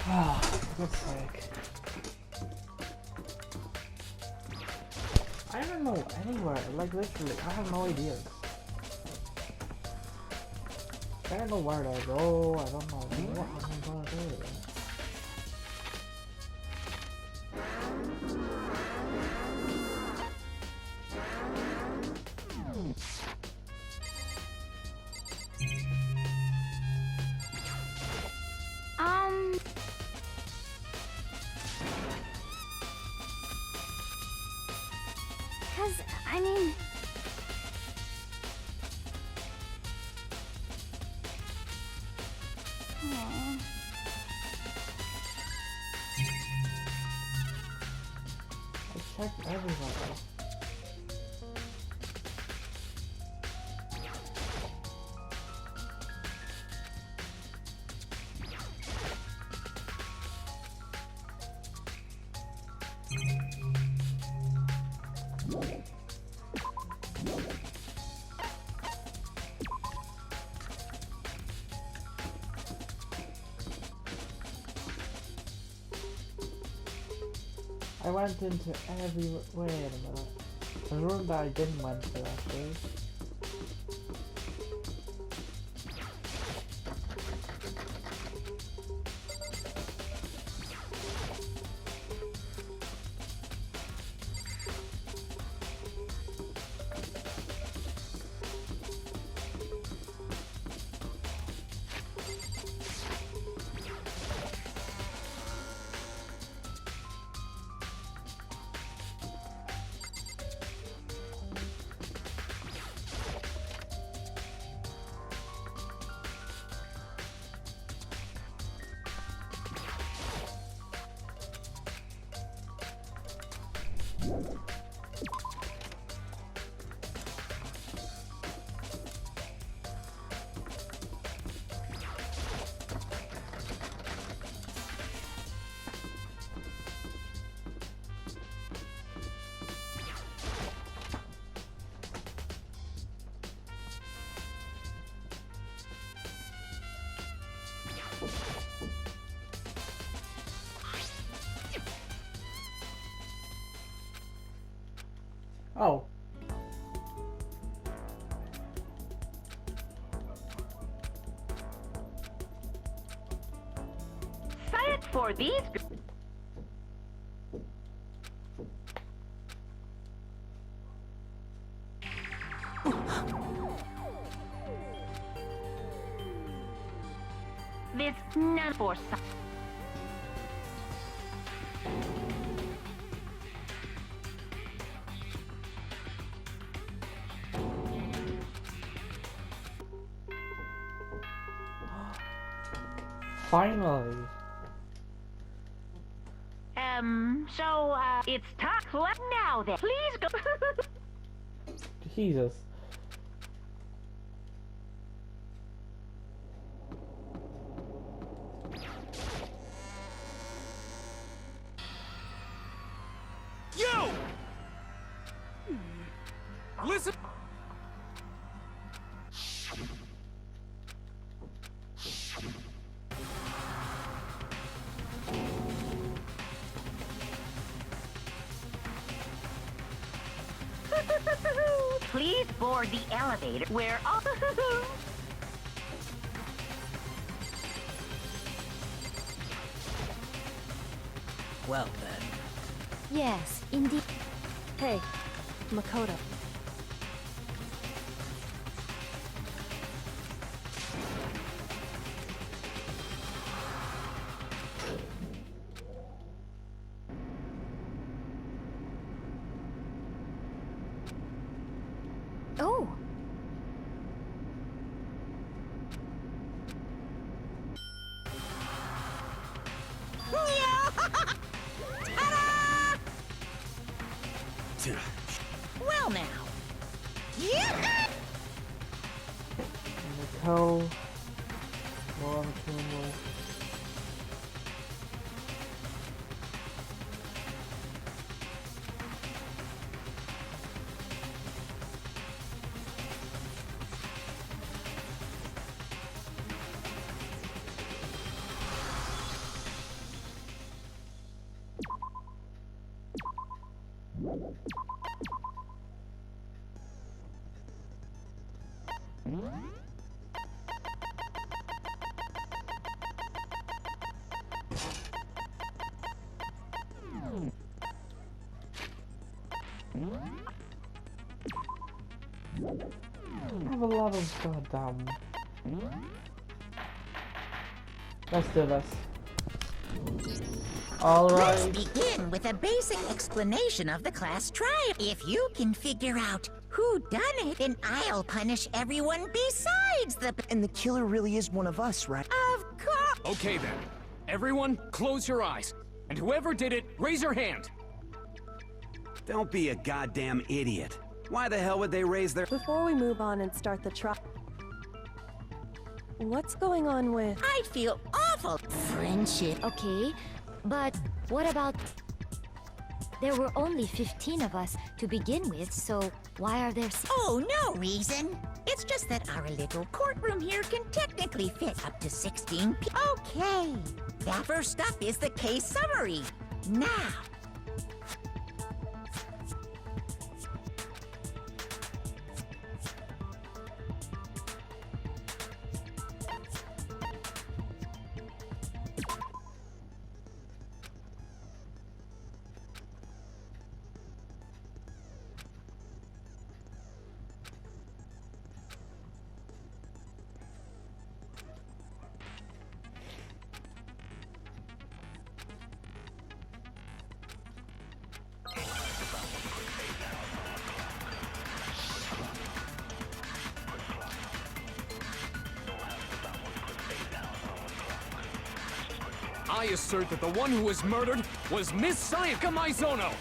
Oh, for God's sake. I don't know anywhere, like literally, I have no idea. I don't know where to go, I don't know what I'm gonna do. Cause, I mean... Aww. I checked everywhere. I went into every... wait a minute. The room that I didn't went to actually. Oh. Science for these. This not for science. Finally. It's talk left now then. Please go. Jesus. You! Listen. Please board the elevator where all... Well then. Yes, indeed. Hey, Makoto. Oh! Well now. Yeah. Nicole. Laura Kimball. I have a lot of goddamn. Let's do this. Alright. Let's begin with a basic explanation of the class trial. If you can figure out who done it, then I'll punish everyone besides the... And the killer really is one of us, right? Of course! Okay then. Everyone, close your eyes. And whoever did it, raise your hand. Don't be a goddamn idiot. Why the hell would they raise their... Before we move on and start the trial, what's going on with... I feel awful. Friendship. Okay, but what about... There were only 15 of us to begin with, so why are there... Oh, no reason. It's just that our little courtroom here can technically fit up to 16 people. Okay. That first up is the case summary. Now... I assert that the one who was murdered was Miss Sayaka Maizono!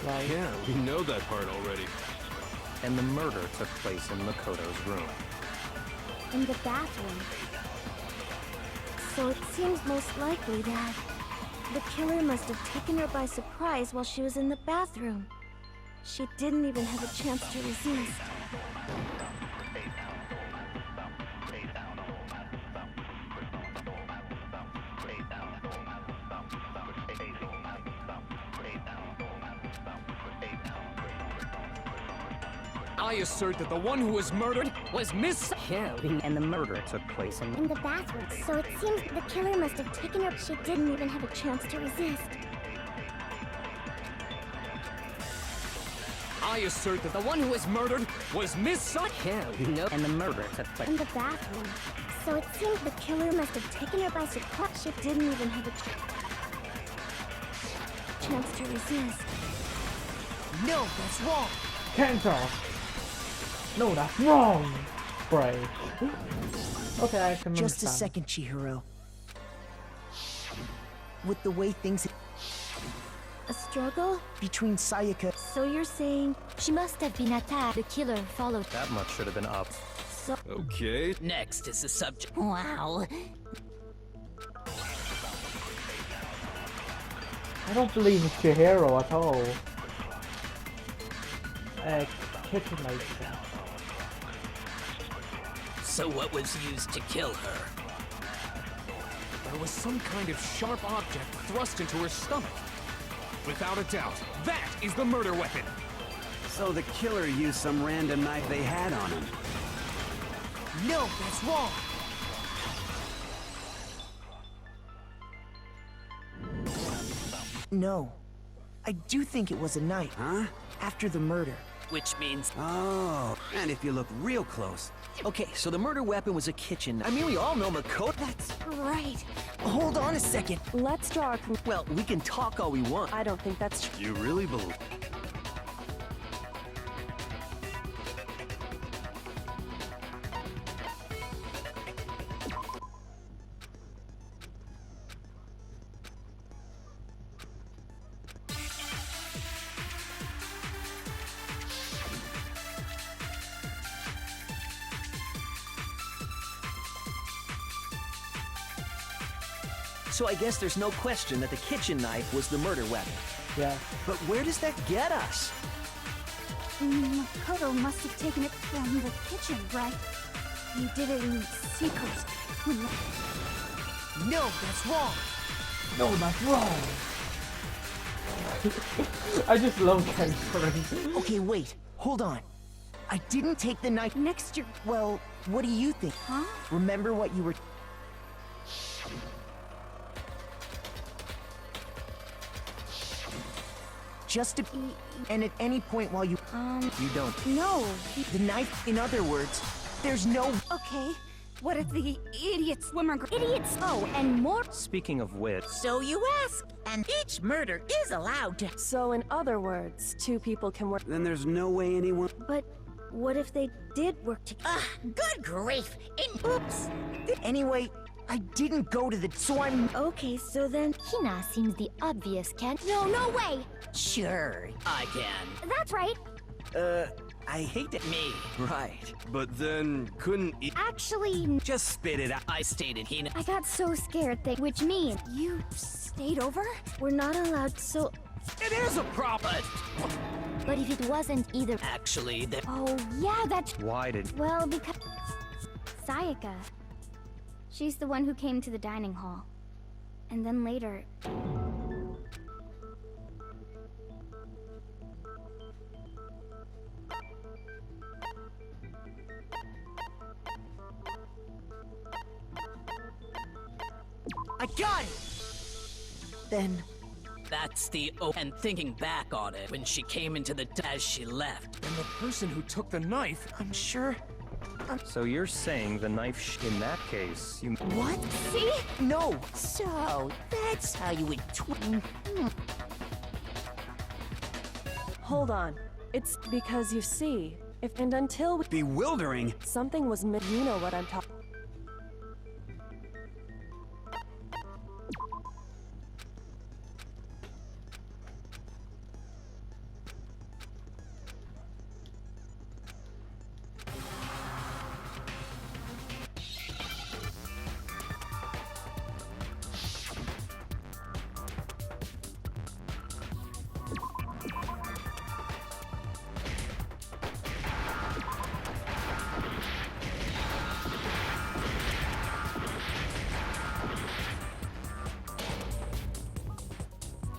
Like, Yeah, we know that part already. And the murder took place in Makoto's room. In the bathroom. So it seems most likely that the killer must have taken her by surprise while she was in the bathroom. She didn't even have a chance to resist. I assert that the one who was murdered was Miss... Yeah, and the murder took place in... In the bathroom. So it seems the killer must have taken her. She didn't even have a chance to resist. I assert that the one who was murdered was Miss Yeah, and the murder took place... In the bathroom. So it seems the killer must have taken her by surprise. She didn't even have a chance to resist. No, that's wrong. counter! No, that's wrong! Break. Okay, I can Just a understand. second, Chihiro. With the way things A struggle? between Sayaka... So you're saying she must have been attacked. The killer followed. That much should have been up. So Okay. Next is the subject. Wow. I don't believe it's Chihiro at all. Kitchen knife. So what was used to kill her? There was some kind of sharp object thrust into her stomach. Without a doubt, that is the murder weapon. So the killer used some random knife they had on him. No, that's wrong. No. I do think it was a knife. Huh? After the murder. Which means... Oh, and if you look real close. Okay, so the murder weapon was a kitchen. I mean, we all know Makoto. that's right. Hold on a second. Let's draw our Well, we can talk all we want. I don't think that's true. You really believe? So I guess there's no question that the kitchen knife was the murder weapon. Yeah. But where does that get us? Makoto must have taken it from the kitchen, right? He did it in secret. No, that's wrong. No, that's wrong! I just love countering. Okay, wait. Hold on. I didn't take the knife. Next year, Well, what do you think? huh? Remember what you were... just to... And at any point while you... You don't. No. The knife, in other words, there's no... Okay. What if the idiot swimmer... Idiots! Oh, and more... Speaking of which, So you ask. And each murder is allowed to... So in other words, two people can work. Then there's no way anyone... But what if they did work together? Good grief. Oops. Anyway, I didn't go to the... So I'm... Okay, so then... Hina seems the obvious can. No way! Sure. I can. That's right. I hate it. Me. Right. But then, couldn't e- Actually, Just spit it out. I stated Hina. I got so scared that... Which means... You stayed over? We're not allowed, so... It is a problem! But if it wasn't either... Actually, that. Oh, yeah, that's... Why did... Well, because... Sayaka. She's the one who came to the dining hall. And then later... I got it! Then... That's the and thinking back on it, when she came into the as she left. And the person who took the knife... I'm sure... So you're saying the knife in that case, you... What? See? No! So, that's how you would Hold on. It's because you see, if and until we... Bewildering. Something was you know what I'm talking...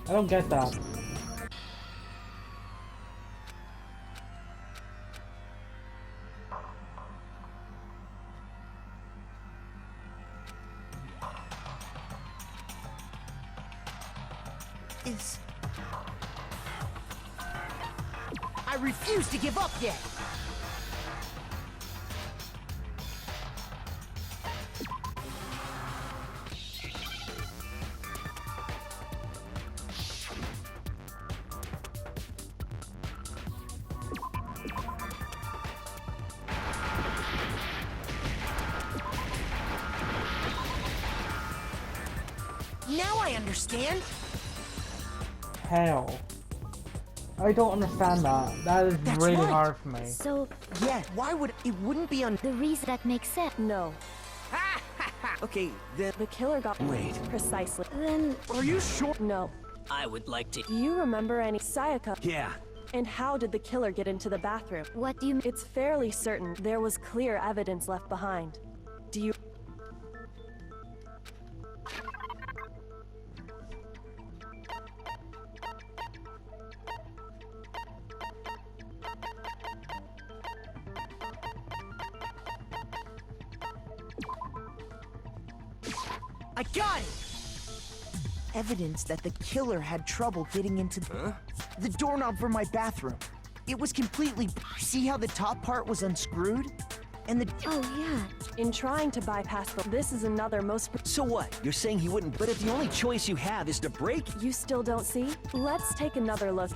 I don't get that. I refuse to give up yet! Now I understand! Hell. I don't understand that. That is That's really right. hard for me. So, Yeah, why would... It wouldn't be on... the reason that makes sense. No. Okay, then... The killer got... Wait. Precisely. Then... Are you sure? No. I would like to. Do you remember any... Sayaka? Yeah. And how did the killer get into the bathroom? What do you mean? It's fairly certain there was clear evidence left behind. Do you... I got it! Evidence that the killer had trouble getting into the doorknob for my bathroom. It was completely... See how the top part was unscrewed? And the... Oh, yeah. In trying to bypass the... This is another most... So what? You're saying he wouldn't... But if the only choice you have is to break... You still don't see? Let's take another look.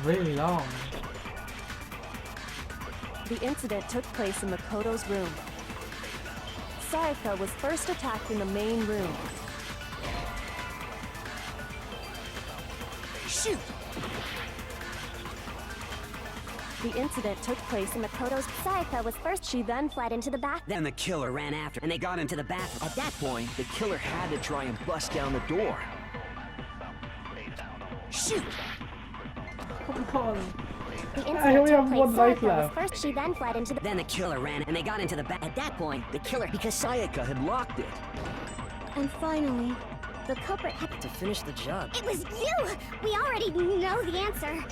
Really long. The incident took place in Makoto's room. Sayaka was first attacked in the main room. Shoot! The incident took place in Makoto's... Sayaka was first. She then fled into the bath... Then the killer ran after, and they got into the bathroom. At that point, the killer had to try and bust down the door. Shoot! Come on. The I incident only took have place. one life Sayaka was left. first. She then fled into the. Then the killer ran and they got into the back. At that point, the killer, because Sayaka had locked it. And finally, the culprit had. To finish the job. It was you! We already know the answer.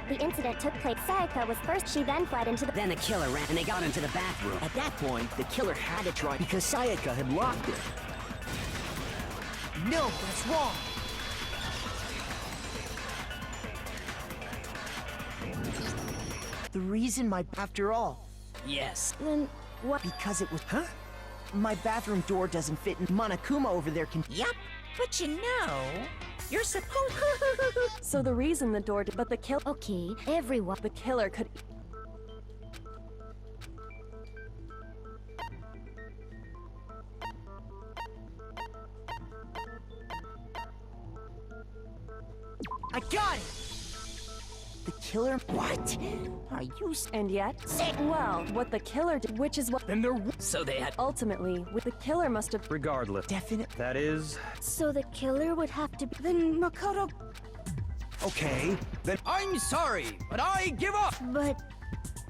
The incident took place. Sayaka was first. She then fled into the. Then the killer ran and they got into the bathroom. At that point, the killer had to try because Sayaka had locked it. No, that's wrong. The reason after all, Yes. Then what? because it was, my bathroom door doesn't fit and Monokuma over there can. Yep, but you know, you're supposed. So the reason the door but the kill Okay, everyone. the killer could I got it! The killer? What? Are you and yet well, what the killer did, which is what Then there So they had. ultimately the killer must have Regardless. definite? That is... So the killer would have to be. then Makoto. Okay, then I'm sorry, but I give up. But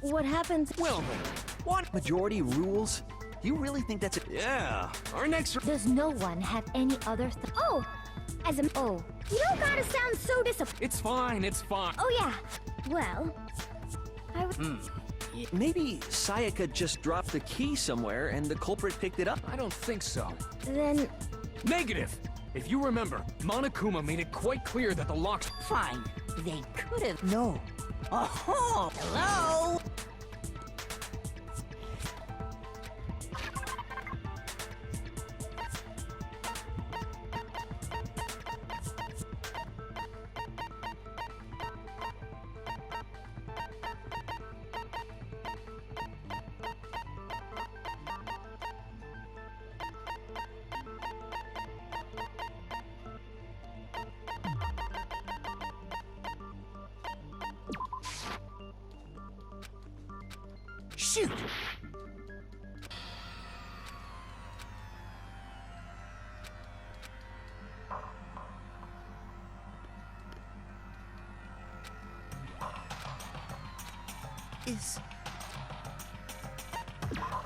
what happens? Well then, what? majority rules? You really think that's a. Yeah, our next. Does no one have any other Oh! As a. Oh. You don't gotta sound so disappointed. It's fine, it's fine. Oh, yeah. Well. I would. Maybe Sayaka just dropped the key somewhere and the culprit picked it up. I don't think so. Then. Negative! If you remember, Monokuma made it quite clear that the locks. Fine. They could have. No. Oh, hello. Shoot!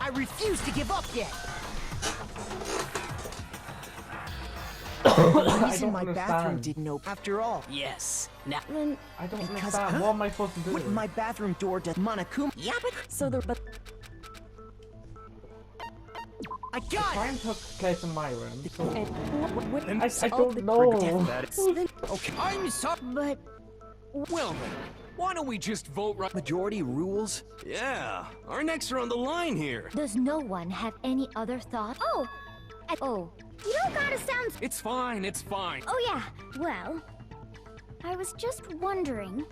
I refuse to give up yet! The reason my bathroom understand. didn't open after all. Yes. Now. Then. I don't Because, understand. What am I supposed to do? What my bathroom door does. Monokuma. Yeah, but So the but I got it! Time took place in my room, so and what I don't know. That is... Okay, I'm sorry. But. Well then, why don't we just vote right? Majority rules? Yeah, our necks are on the line here. Does no one have any other thought? Oh! Oh. You don't gotta sound. It's fine, it's fine. Oh, yeah. Well. I was just wondering.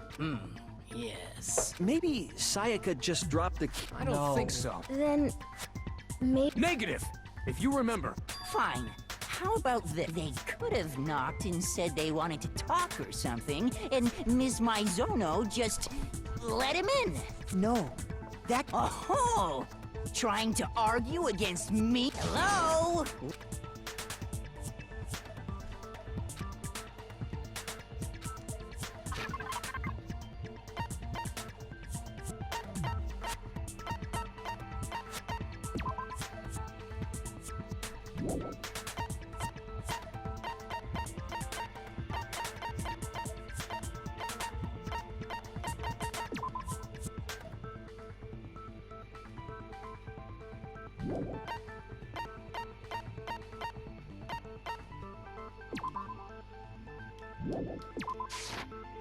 Yes. Maybe Sayaka just dropped the key. I don't think so. Then. Maybe. Negative! If you remember, fine. How about this? They could have knocked and said they wanted to talk or something, and Ms. Maizono just let him in. No. That. Oh, trying to argue against me? Hello?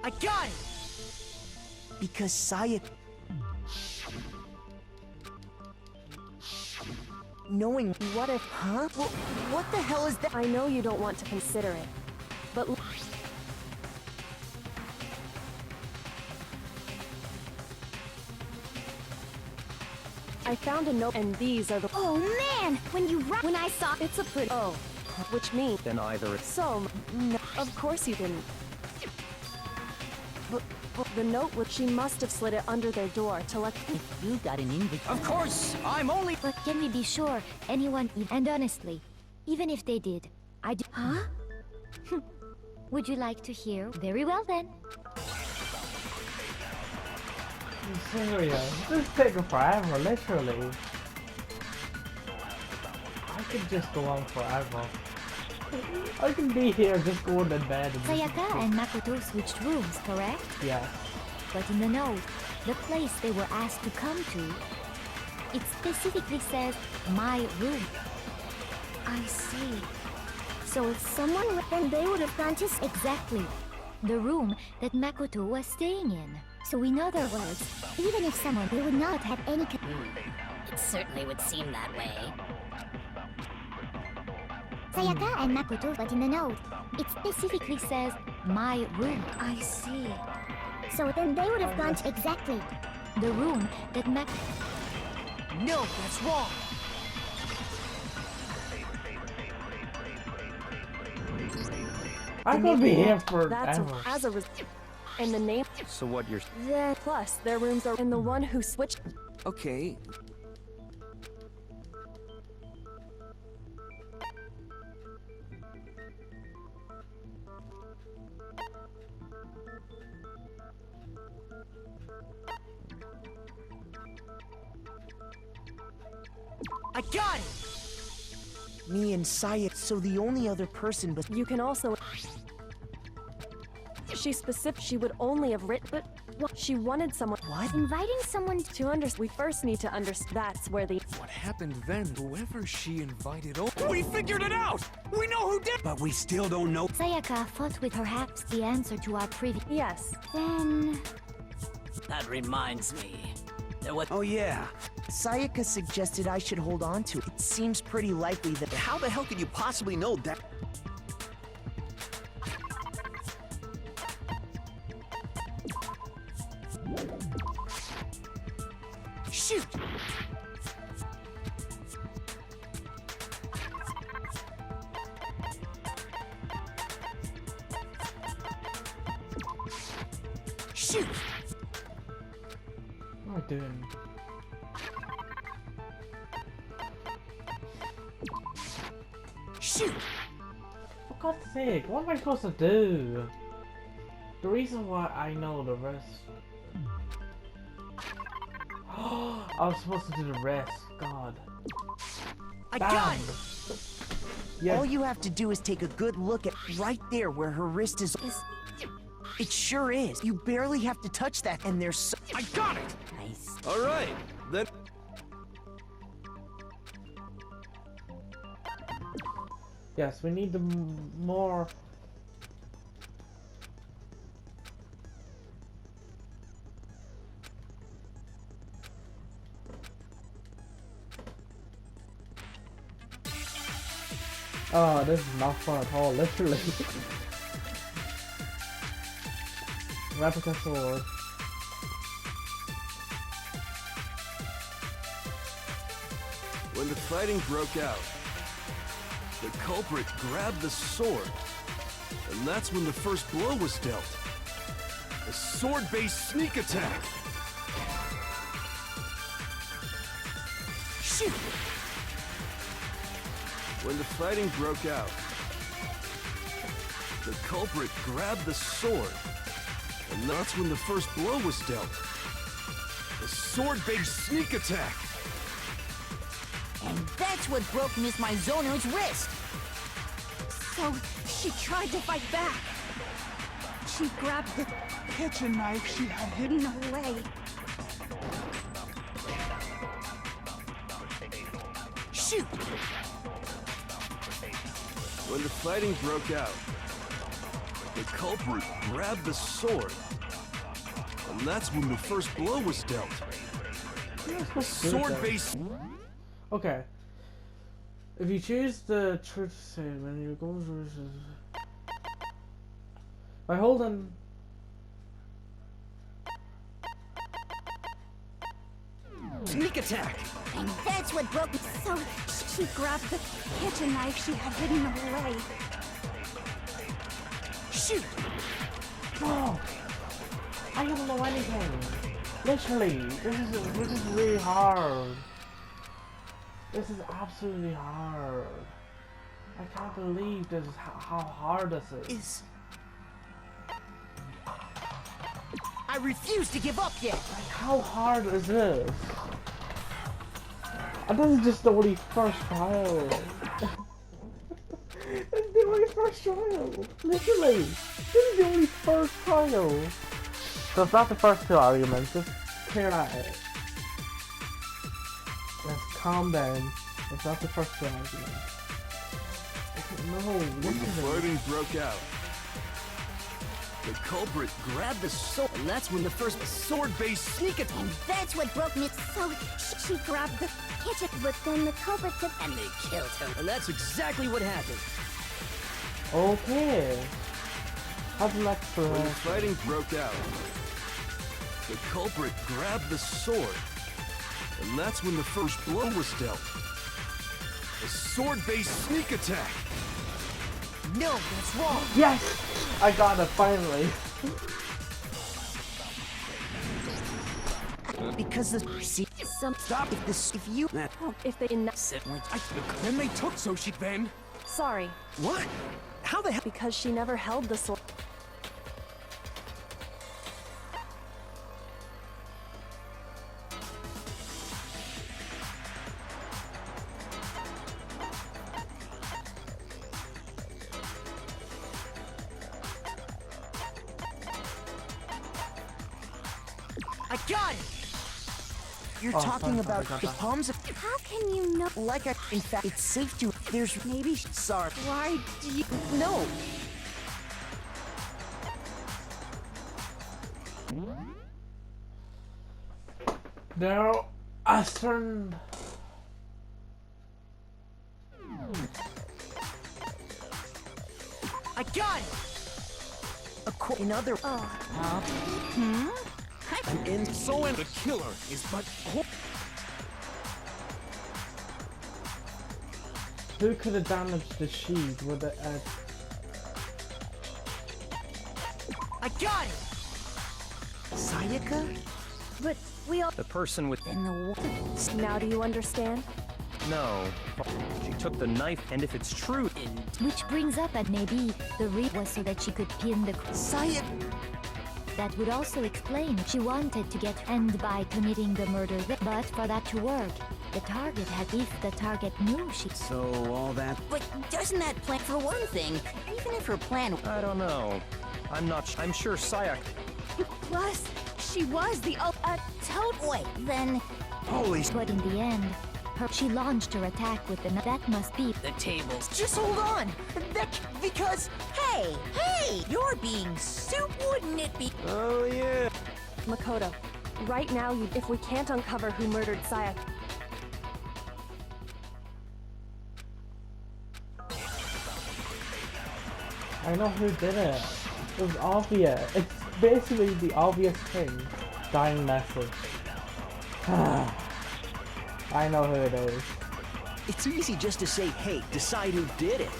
I got it! Because Sayaka. Knowing what if Huh? What the hell is that? I know you don't want to consider it, but I found a note, and these are the. Oh, man! When I saw. It's a pretty. Oh, which means. Then either it's... So, no, of course you didn't. But the note which she must have slid it under their door to let. You got an invitation. Of course, I'm only. But can we be sure anyone. And honestly, even if they did, I do. Huh? Would you like to hear? Very well then. Serious? This is taking forever, literally. I could just go on forever. I can be here just going to bed and Sayaka and Makoto switched rooms, correct? yeah. But in the note, the place they were asked to come to, it specifically says, my room. I see. So if someone then they would have gone to Exactly. The room that Makoto was staying in. So in other words, even if someone they would not have any It certainly would seem that way. Sayaka and Makoto, but in the note, It specifically says, my room. I see. So then they would have gone to exactly The room that No, that's wrong. I'm gonna be here That's forever. as a and the name. So what you're... Plus, their rooms are in the one who switched. Okay. I got it! Me and Sayaka, so the only other person but You can also. She would only have written, but she wanted someone. What? inviting someone To understand, we first need to understand. That's where the. What happened then? Whoever she invited over. We figured it out! We know who did. But we still don't know. Sayaka thought with perhaps the answer to our previous. Yes. then That reminds me. There was. Oh yeah. Sayaka suggested I should hold on to it. It seems pretty likely that. How the hell could you possibly know that? Shoot! Shoot! What am I doing? Shoot! For God's sake, what am I supposed to do? The reason why I know the rest. I was supposed to do the rest. God. I Damn. got it! Yes. All you have to do is take a good look at right there where her wrist is. It sure is. You barely have to touch that, and there's so. I got it! Nice. All right. Then. Yes, we need the more. Oh, this is not fun at all, literally. Replica sword. When the fighting broke out, the culprit grabbed the sword, and that's when the first blow was dealt. A sword-based sneak attack. Shoot! When the fighting broke out, the culprit grabbed the sword, and that's when the first blow was dealt. A sword-based sneak attack. And that's what broke Miss Mizono's wrist. so she tried to fight back. She grabbed the kitchen knife she had hidden away. Shoot! When the fighting broke out, the culprit grabbed the sword, and that's when the first blow was dealt. Sword-based. Okay. If you choose the truth save menu, go versus. By holding. Sneak attack! And that's what broke. So she grabbed the kitchen knife she had hidden away. Shoot! Oh, I don't know anything. Literally, this is really hard. This is absolutely hard. I can't believe this is how hard this is. I refuse to give up yet. Like, how hard is this? And this is just the only first trial. This is the only first trial. Literally. This is the only first trial. So it's not the first two arguments. Just clear that out. Let's calm down. It's not the first two arguments. No, When the fighting broke out, the culprit grabbed the sword, and that's when the first sword-based sneak attack. And that's what broke me. So she grabbed the kitchen, but then the culprit took and they killed her. And that's exactly what happened. Okay. How's the next When the fighting broke out, the culprit grabbed the sword, and that's when the first blow was dealt. A sword-based sneak attack. No, that's wrong. Yes! I got it finally. Because the stop if you If they in Then they took Soshi then. Sorry. what? How the hell? Because she never held the sword. I got it. You're talking about the palms of. How can you know? Like I, in fact, it's safe to. There's maybe. Sorry. Why do you? No. Now, a certain... I got it. In other. And so and the killer is but Who could have damaged the sheet with it? I got it. Sayaka? But we all. The person with... Now do you understand? No. She took the knife, and if it's true... Which brings up that maybe the reason was so that she could pin the... Sayaka. That would also explain she wanted to get end by committing the murder. But for that to work, the target had... If the target knew she... So all that... But doesn't that plan, for one thing, even if her plan... I don't know. I'm sure Sayak... Plus, she was the Wait, then... Holy... But in the end, she launched her attack with the... That must be... The tables. Just hold on. Because. Hey, you're being soup, wouldn't it be? Oh yeah. Makoto, right now, if we can't uncover who murdered Sayaka, I know who did it. It was obvious. It's basically the obvious thing. Dying message. I know who it is. It's easy just to say, hey, decide who did it.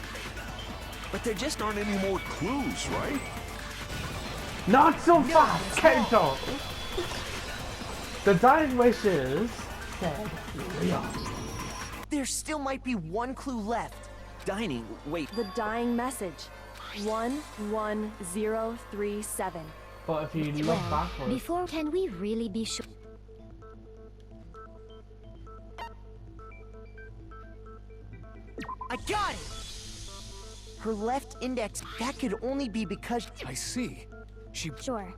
But there just aren't any more clues, right? Not so fast, Kento! The dying wishes said real. There still might be one clue left. Dining, wait. the dying message. 11037. But if you look backwards... Before, can we really be sure? I got it. Her left index. That could only be because. I see. She... Sure.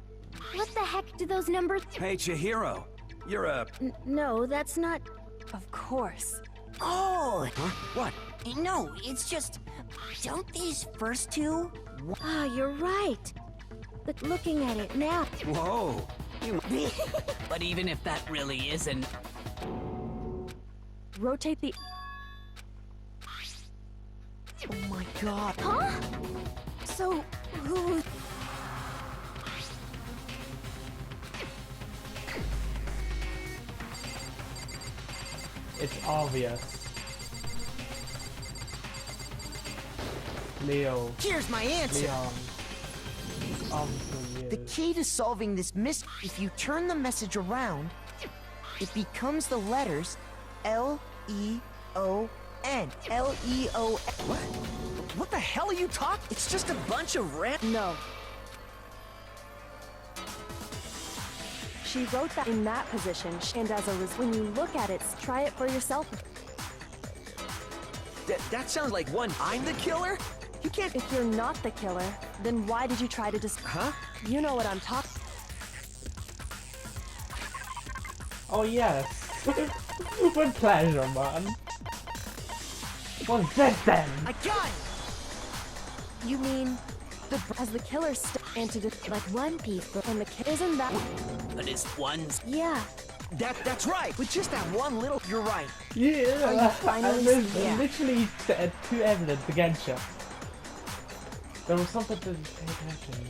What the heck do those numbers? Hey, Chihiro. You're a... No, that's not. Of course. Oh! Huh? What? No, it's just... Don't these first two... Ah, you're right. But looking at it now. Whoa. But even if that really isn't... Rotate the. Oh my god. Huh? So, who? It's obvious. Leo. Here's my answer. Leon. Obviously, The key to solving this mystery, if you turn the message around, it becomes the letters L-E-O-N. L-E-O-N. What? What the hell are you talking? It's just a bunch of No. She wrote that in that position, and as a result, when you look at it, try it for yourself. That sounds like one. I'm the killer? You can't. If you're not the killer, then why did you try to Huh? You know what I'm talking. Oh yes. With pleasure, man. What's this then? I got it! You mean as the killer and to But One Piece and the kid isn't that? But it's one's. Yeah. That's right. With just that one little. You're right. Yeah, finally there's literally two evidence against you. There was something to pay attention.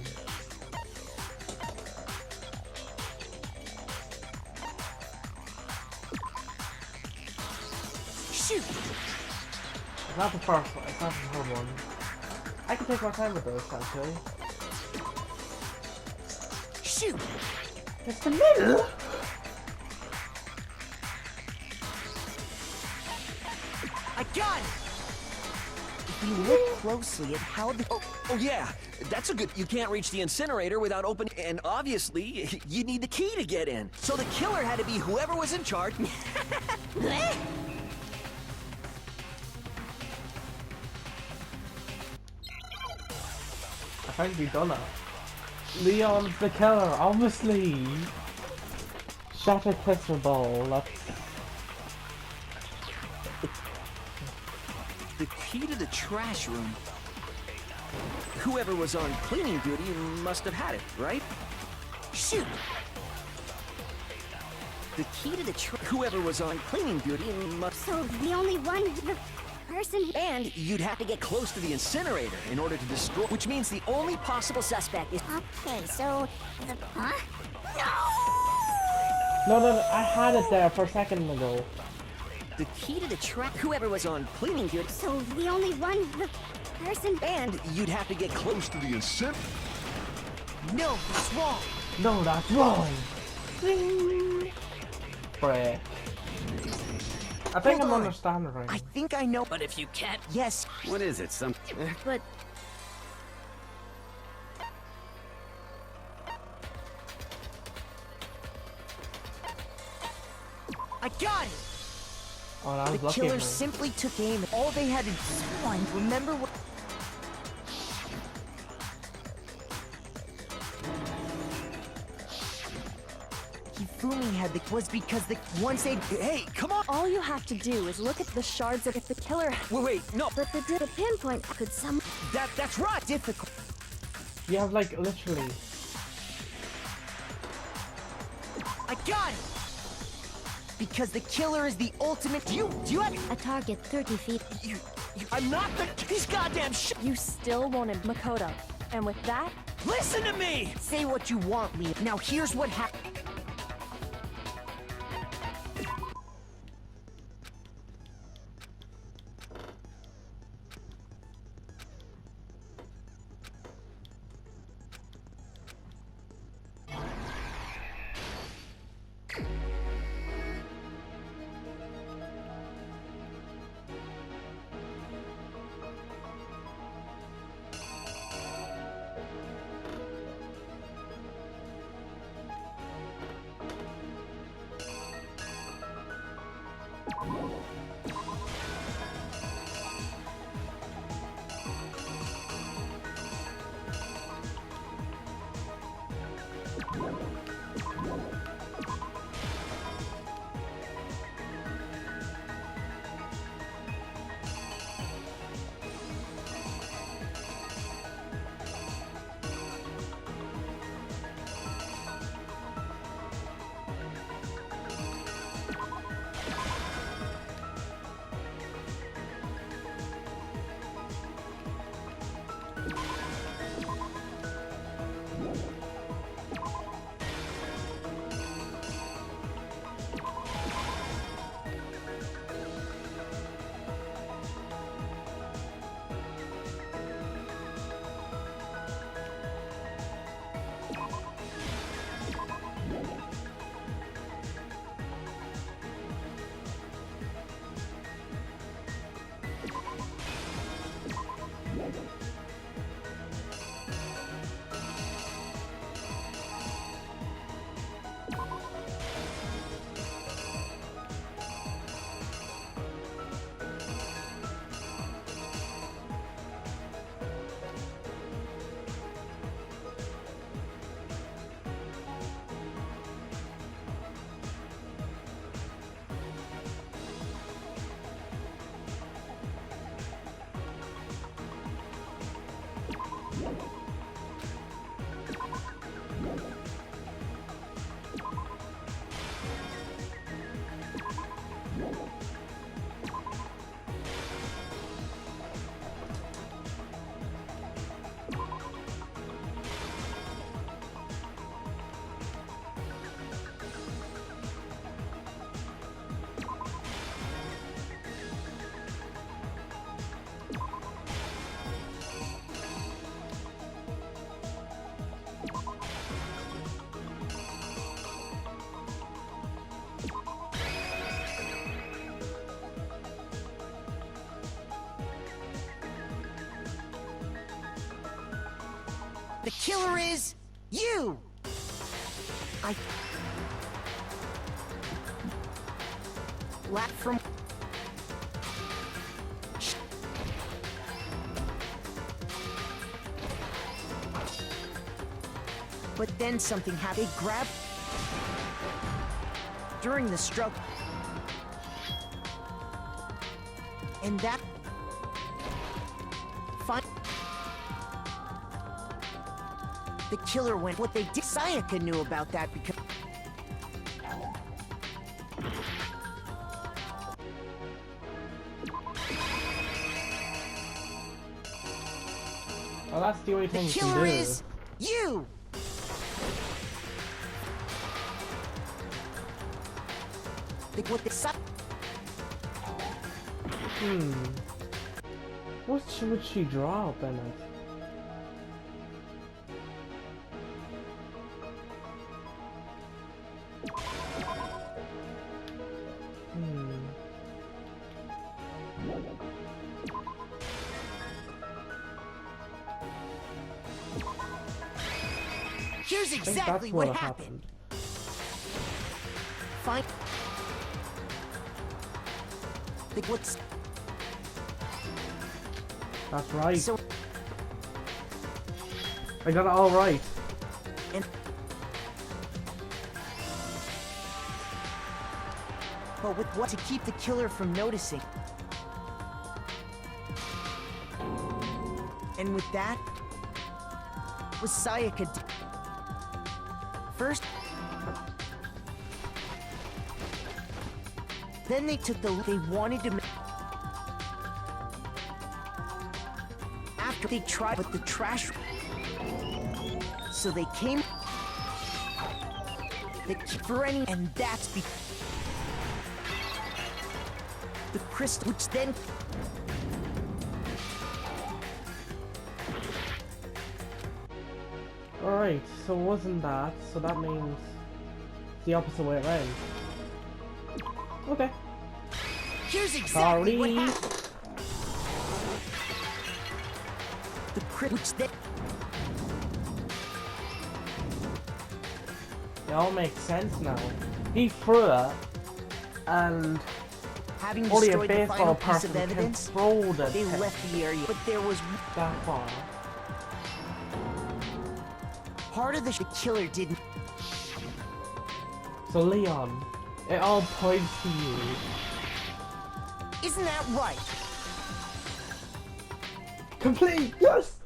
Shoot! It's not the first one, it's not the third one. I can take my time with those, actually. Shoot! It's the middle! I got it! If you look closely at how the... Oh yeah, that's a good... You can't reach the incinerator without opening... And obviously, you need the key to get in. So the killer had to be whoever was in charge. I think we done it. Leon's the killer, obviously! Shatter crystal ball, that's... The key to the trash room. Whoever was on cleaning duty must have had it, right? Shoot! The key to the whoever was on cleaning duty must... So the only the person... And you'd have to get close to the incinerator in order to destroy... Which means the only possible suspect is... Okay, so... Huh? No, I had it there for a second ago. The key to the track... Whoever was on cleaning duty... So the only the person... And you'd have to get close to the incinerator. No, that's wrong! No, that's wrong! Frick. I think I'm understanding right. I think I know. But if you can't... Yes. What is it? Some... But I got it! Oh, that was The lucky. killer Man. simply took aim and all they had to do... Remember what... Hifumi had the... Was because the... Once they... Hey, come on! all you have to do is look at the shards of if the killer... Wait, no. But the pinpoint could some... That's right! Difficult. You have like literally... I got it! Because the killer is the ultimate... Do you have... a target 30 feet. I'm not the... These goddamn shit... You still wanted Makoto. And with that... Listen to me! Say what you want, Lee. Now here's what happened. The killer is you! Laugh from... But then something happened. They grabbed... During the struggle. And that... The killer went. What they did, Sayaka knew about that because... Well, that's the only thing The you can killer do. is you! What the What would she draw, Bennett? Here's exactly what happened. Fine. What's... That's right. So... I got it all right. And... But with what to keep the killer from noticing? And with that... was Sayaka... First... Then they took the... They wanted to... After they tried, but the trash... So they came... For any... And that's be... The crystal, which then... Alright, so it wasn't that, so that means the opposite way around. Okay. Here's exactly what Sorry. happened. The which then... It all makes sense now. He threw it, and Having only a destroyed the final baseball piece person of evidence, can throw the they tip left the area. But there was... that far. Part of the killer didn't... So Leon, it all points to you. Isn't that right? Complete, yes!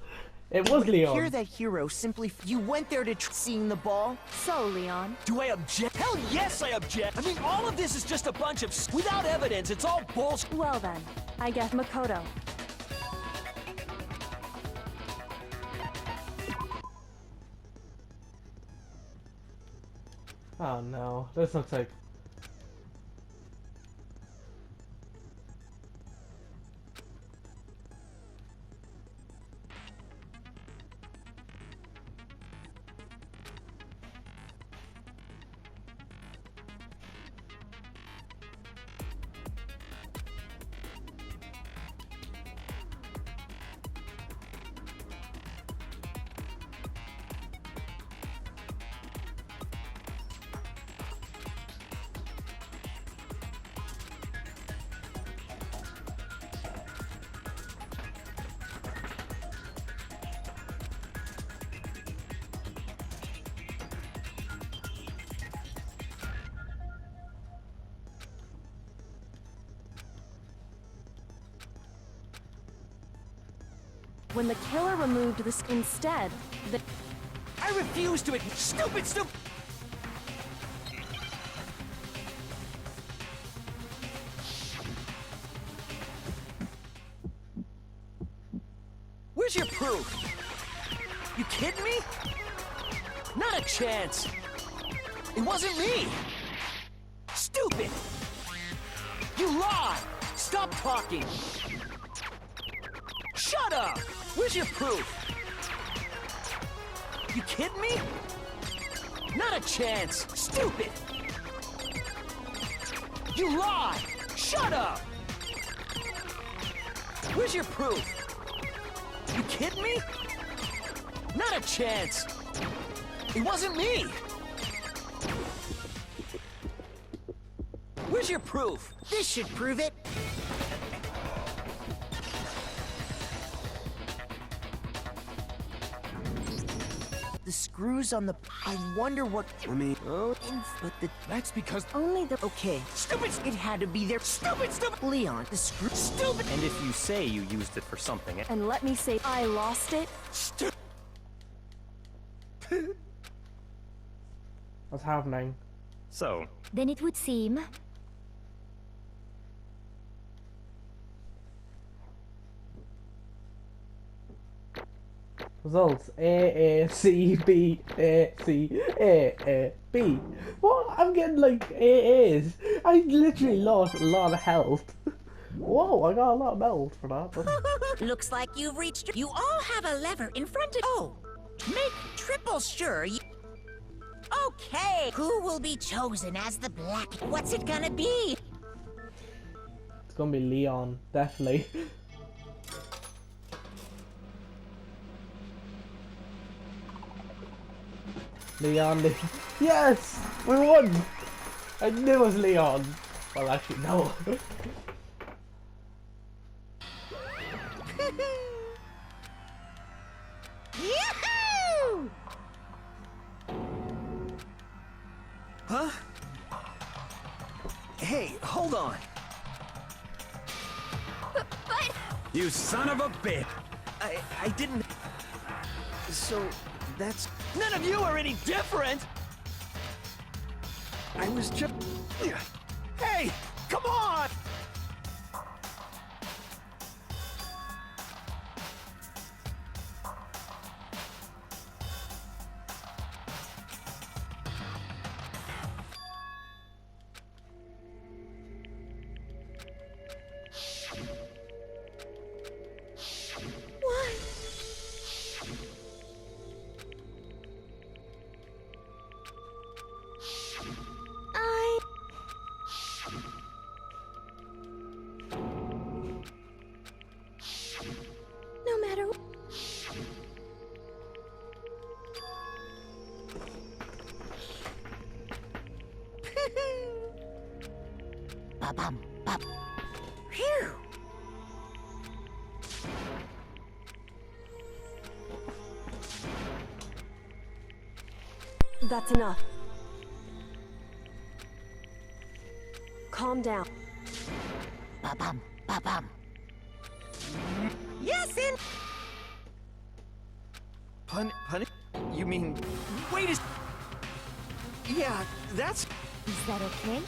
It was Leon. Hear that hero simply... You went there to seeing the ball? So, Leon. Do I object? Hell yes, I object! I mean, all of this is just a bunch of... Without evidence, it's all bullshit. Well then, I guess Makoto. Oh no, this looks like... When the killer removed the instead, the... I refuse to... Stupid! Where's your proof? You kidding me? Not a chance. It wasn't me. Stupid! You lie! Stop talking! Shut up! Where's your proof? You kidding me? Not a chance! Stupid! You lie! Shut up! Where's your proof? You kidding me? Not a chance! It wasn't me! Where's your proof? This should prove it. The screws on the... I wonder what... I mean... Oh, but the... That's because... Only the... Okay. Stupid! It had to be there. Stupid! Leon, the screw... Stupid! And if you say you used it for something, And let me say I lost it. Stupid! What's happening? so Then it would seem Results A A C B A C A B. What? I'm getting like AAs. I literally lost a lot of health. Whoa, I got a lot of medals for that. Looks like you've reached. You all have a lever in front of. Oh, make triple sure you. Okay, who will be chosen as the black? What's it gonna be? It's gonna be Leon, definitely. Leon. Yes! We won! I knew it was Leon. Well, actually, no. Yahoo! Huh? Hey, hold on. But You son of a bitch! I didn't... So, that's... None of you are any different! I was just... Hey! Come on! No matter Ba-bum, bum. Phew! That's enough. Calm down. Ba-bum, ba-bum. Yes, in. Pun... You mean... Wait a... Yeah, that's... Is that okay?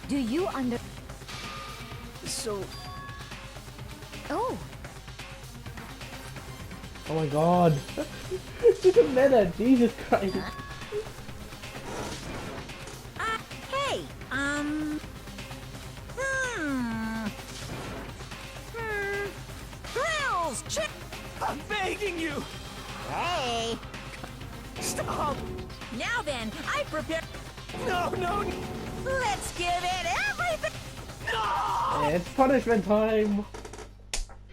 Do you So... Oh, Oh my god. Just a minute, Jesus Christ. Hey, Grills, chick. I'm begging you! Hey. Stop! Now then, I prepare. No! Let's give it everything. No! It's punishment time.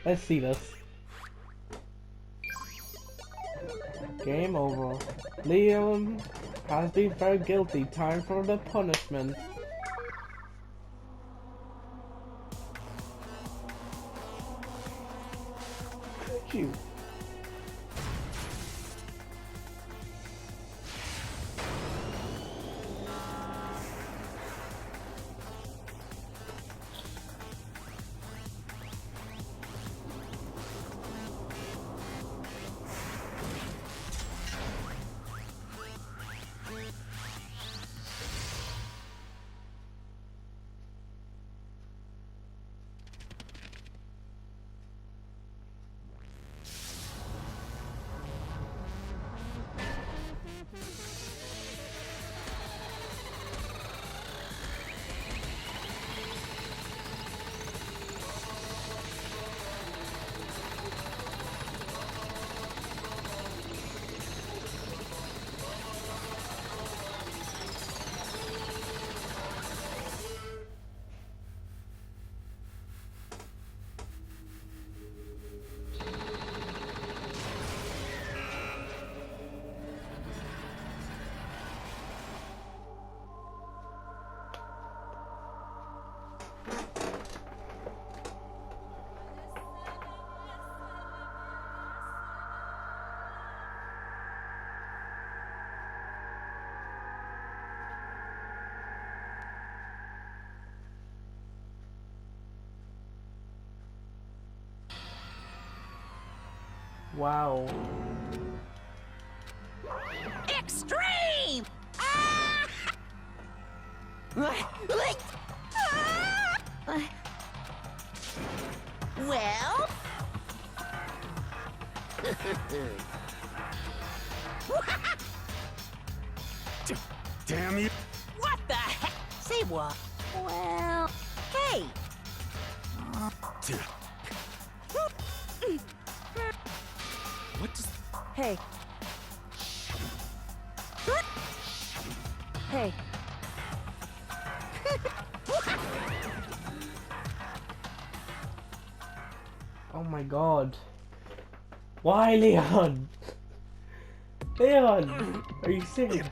Let's see this. Game over. Leon has been found guilty. Time for the punishment. Phew. Wow. Extreme! Ah! Well? Damn you! What the heck? Say what? Well, hey! What does... Hey. Hey. Oh my god. Why, Leon? Leon! Are you serious?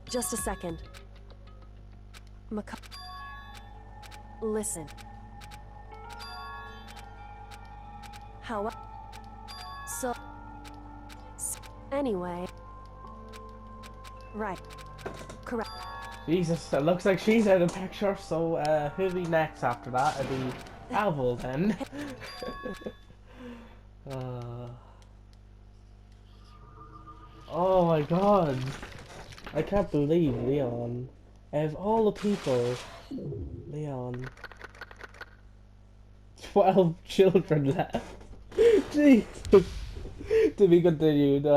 Just a second. Listen. How? So. Anyway. Right. Correct. Jesus, it looks like she's out of the picture, so who'll be next after that? It'll be Alval then. Oh my god. I can't believe Leon. Of all the people, Leon. 12 children left. Jesus. To be continued.